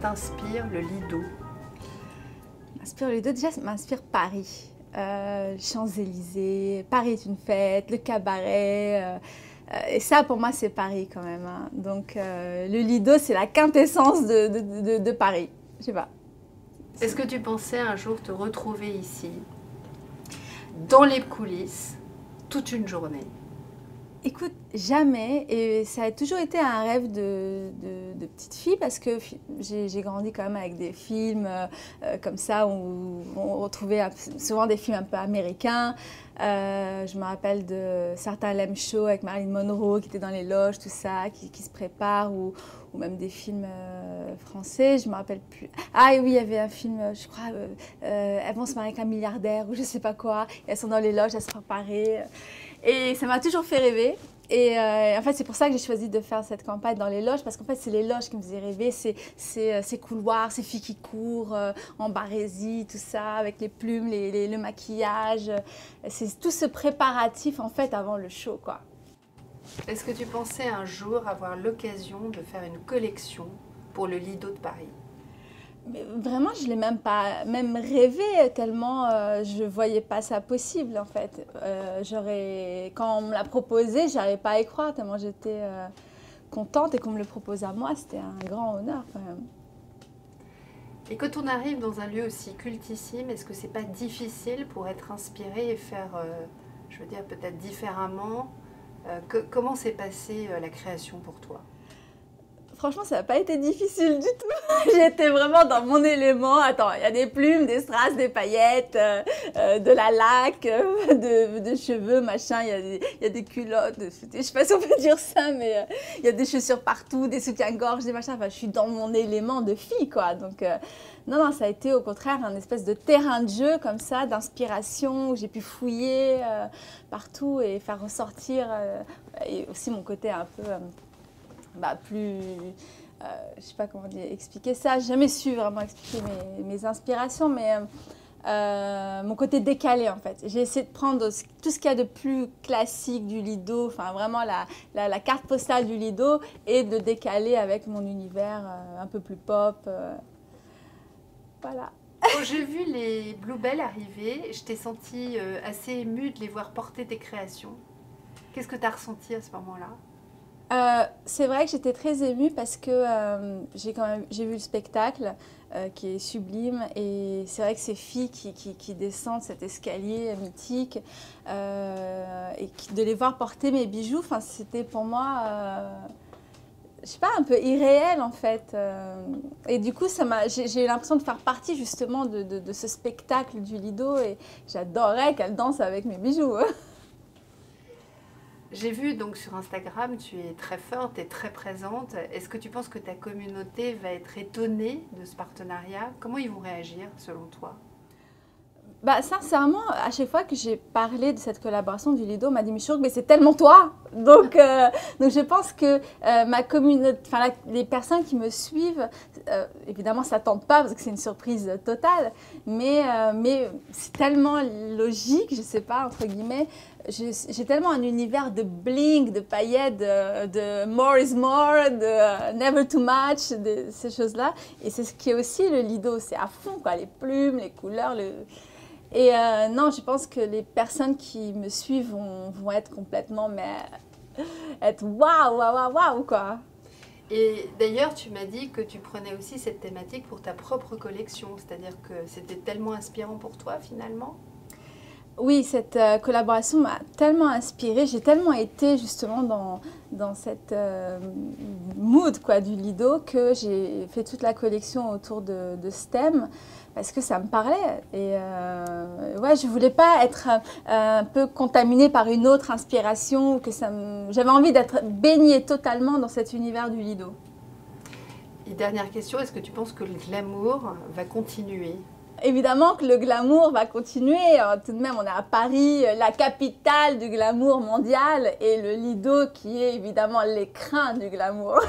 t'inspire le Lido? M'inspire le Lido, déjà ça m'inspire Paris. Champs-Élysées, Paris est une fête, le cabaret. Et ça, pour moi, c'est Paris quand même. Hein. Donc, le Lido, c'est la quintessence de Paris. Je sais pas. Est-ce que tu pensais un jour te retrouver ici, dans les coulisses, toute une journée? Écoute, jamais. Et ça a toujours été un rêve de petite fille parce que j'ai grandi quand même avec des films comme ça où on retrouvait souvent des films un peu américains. Je me rappelle de certains Lem Show avec Marilyn Monroe qui était dans les loges, tout ça, qui se prépare, ou même des films français, je me rappelle plus. Ah oui, il y avait un film, je crois, elles vont se marier avec un milliardaire ou je sais pas quoi, et elles sont dans les loges à se préparer. Et ça m'a toujours fait rêver. Et en fait, c'est pour ça que j'ai choisi de faire cette campagne dans les loges, parce qu'en fait, c'est les loges qui me faisaient rêver, ces couloirs, ces filles qui courent en barésie, tout ça, avec les plumes, le maquillage. C'est tout ce préparatif, en fait, avant le show, quoi. Est-ce que tu pensais un jour avoir l'occasion de faire une collection pour le Lido de Paris? Mais vraiment, je ne l'ai même pas rêvé tellement je ne voyais pas ça possible en fait. Quand on me l'a proposé, je n'arrivais pas à y croire tellement j'étais contente et qu'on me le propose à moi, c'était un grand honneur quand même. Et quand on arrive dans un lieu aussi cultissime, est-ce que c'est pas difficile pour être inspiré et faire, je veux dire peut-être différemment? Comment s'est passée la création pour toi? Franchement, ça n'a pas été difficile du tout. J'étais vraiment dans mon élément. Attends, il y a des plumes, des strass, des paillettes, de la laque, de cheveux, machin. Il y a des culottes. Je ne sais pas si on peut dire ça, mais il y a des chaussures partout, des soutiens-gorge, des machins. Enfin, je suis dans mon élément de fille, quoi. Donc, non, ça a été au contraire un espèce de terrain de jeu comme ça, d'inspiration, où j'ai pu fouiller partout et faire ressortir et aussi mon côté un peu... plus, je sais pas comment expliquer ça, j'ai jamais su vraiment expliquer mes inspirations, mais mon côté décalé en fait. J'ai essayé de prendre tout ce qu'il y a de plus classique du Lido, enfin vraiment la carte postale du Lido, et de décaler avec mon univers un peu plus pop. Voilà. Quand j'ai vu les Bluebell arriver, je t'ai sentie assez émue de les voir porter tes créations. Qu'est-ce que tu as ressenti à ce moment-là? C'est vrai que j'étais très émue parce que j'ai vu le spectacle qui est sublime, et c'est vrai que ces filles qui descendent cet escalier mythique et de les voir porter mes bijoux, c'était pour moi, je sais pas, un peu irréel en fait. Et du coup, j'ai eu l'impression de faire partie justement de ce spectacle du Lido, et j'adorais qu'elles dansent avec mes bijoux. J'ai vu donc sur Instagram, tu es très forte et très présente. Est-ce que tu penses que ta communauté va être étonnée de ce partenariat? Comment ils vont réagir selon toi? Sincèrement, à chaque fois que j'ai parlé de cette collaboration du Lido, on m'a dit mais Chouk, mais c'est tellement toi. Donc je pense que ma communauté, les personnes qui me suivent, évidemment, ne s'attendent pas parce que c'est une surprise totale, mais c'est tellement logique, je sais pas, entre guillemets. J'ai tellement un univers de bling, de paillettes, de more is more, de never too much, de ces choses-là. Et c'est ce qui est aussi le Lido, c'est à fond, quoi, les plumes, les couleurs, Et non, je pense que les personnes qui me suivent vont être complètement, être waouh, waouh, waouh, quoi. Et d'ailleurs, tu m'as dit que tu prenais aussi cette thématique pour ta propre collection, c'est-à-dire que c'était tellement inspirant pour toi finalement? Oui, cette collaboration m'a tellement inspirée, j'ai tellement été justement dans cette mood quoi, du Lido, que j'ai fait toute la collection autour de ce thème parce que ça me parlait. Et ouais, je ne voulais pas être un peu contaminée par une autre inspiration, j'avais envie d'être baignée totalement dans cet univers du Lido. Et dernière question, est-ce que tu penses que le glamour va continuer? Évidemment que le glamour va continuer. Tout de même, on est à Paris, la capitale du glamour mondial, et le Lido qui est évidemment l'écrin du glamour.